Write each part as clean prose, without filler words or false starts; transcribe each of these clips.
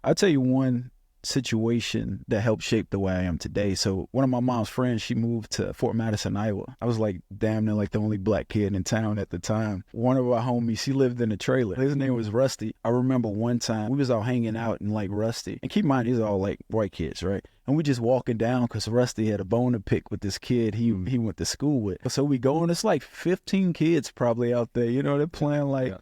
I'll tell you one situation that helped shape the way I am today. So one of my mom's friends, she moved to Fort Madison, Iowa. I was like damn near like the only black kid in town at the time. One of our homies, she lived in a trailer. His name was Rusty. I remember one time we was all hanging out in like Rusty. And keep in mind, these are all like white kids, right? And we just walking down because Rusty had a bone to pick with this kid he went to school with. So we go and it's like 15 kids probably out there. You know, they're playing like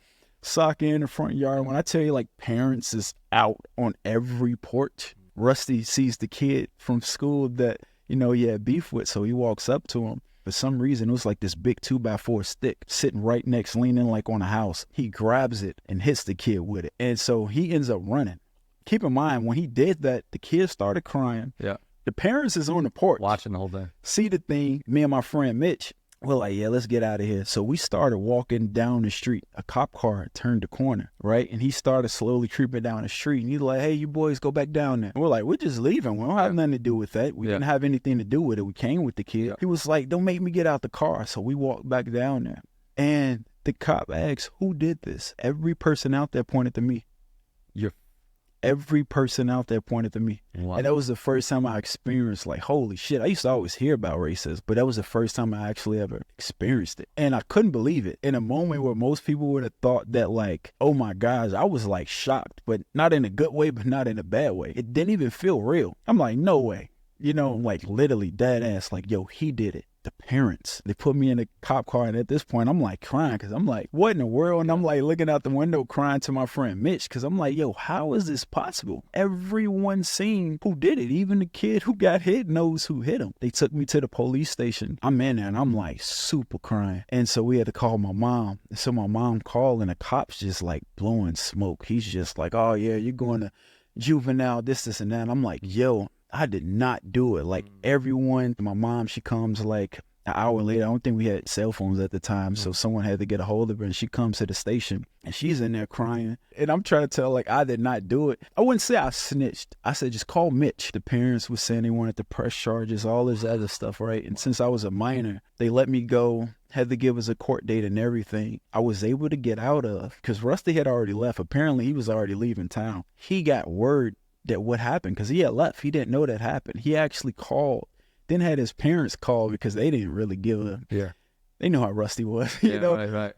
soccer in the front yard. When I tell you like parents is out on every porch, Rusty sees the kid from school that, you know, he had beef with. So he walks up to him. For some reason, it was like this big 2x4 stick sitting right next, leaning like on a house. He grabs it and hits the kid with it. And so he ends up running. Keep in mind, when he did that, the kid started crying. Yeah. The parents is on the porch. Watching the whole thing. See the thing, me and my friend Mitch, we're like, yeah, let's get out of here. So we started walking down the street. A cop car turned the corner, right? And he started slowly creeping down the street. And he's like, hey, you boys go back down there. And we're like, we're just leaving. We don't have nothing to do with that. We didn't have anything to do with it. We came with the kid. Yeah. He was like, don't make me get out the car. So we walked back down there. And the cop asked, who did this? Every person out there pointed to me. Every person out there pointed to me. Wow. And that was the first time I experienced like, holy shit. I used to always hear about racism, but that was the first time I actually ever experienced it. And I couldn't believe it. In a moment where most people would have thought that like, oh my gosh, I was like shocked, but not in a good way, but not in a bad way. It didn't even feel real. I'm like, no way. You know, like literally dead ass, like, yo, he did it. The parents, they put me in a cop car, and at this point I'm like crying because I'm like, what in the world? And I'm like looking out the window crying to my friend Mitch because I'm like, yo, how is this possible? Everyone seen who did it. Even the kid who got hit knows who hit him. They took me to the police station. I'm in there and I'm like super crying. And so we had to call my mom. So my mom called and the cop's just like blowing smoke. He's just like, oh yeah, you're going to juvenile, this and that. And I'm like, yo, I did not do it. Like everyone, my mom, she comes like an hour later. I don't think we had cell phones at the time. So someone had to get a hold of her and she comes to the station and she's in there crying. And I'm trying to tell like, I did not do it. I wouldn't say I snitched. I said, just call Mitch. The parents were saying they wanted to press charges, all this other stuff, right? And since I was a minor, they let me go, had to give us a court date and everything. I was able to get out of, because Rusty had already left. Apparently he was already leaving town. He got word that what happened because he had left. He didn't know that happened. He actually called, then had his parents call because they didn't really give him. Yeah. They know how Rusty was, you know? Right.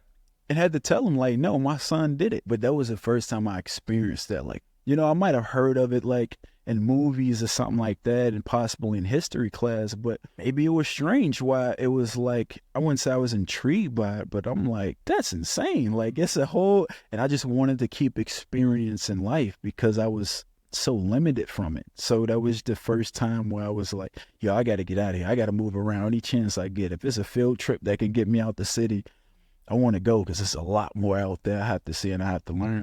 And had to tell him like, no, my son did it. But that was the first time I experienced that. Like, you know, I might have heard of it like in movies or something like that and possibly in history class, but maybe it was strange why it was like, I wouldn't say I was intrigued by it, but I'm like, that's insane. Like it's a whole, and I just wanted to keep experiencing life because I was so limited from it. So that was the first time where I was like, yo, I got to get out of here. I got to move around any chance I get. If it's a field trip that can get me out the city, I want to go because there's a lot more out there I have to see and I have to learn.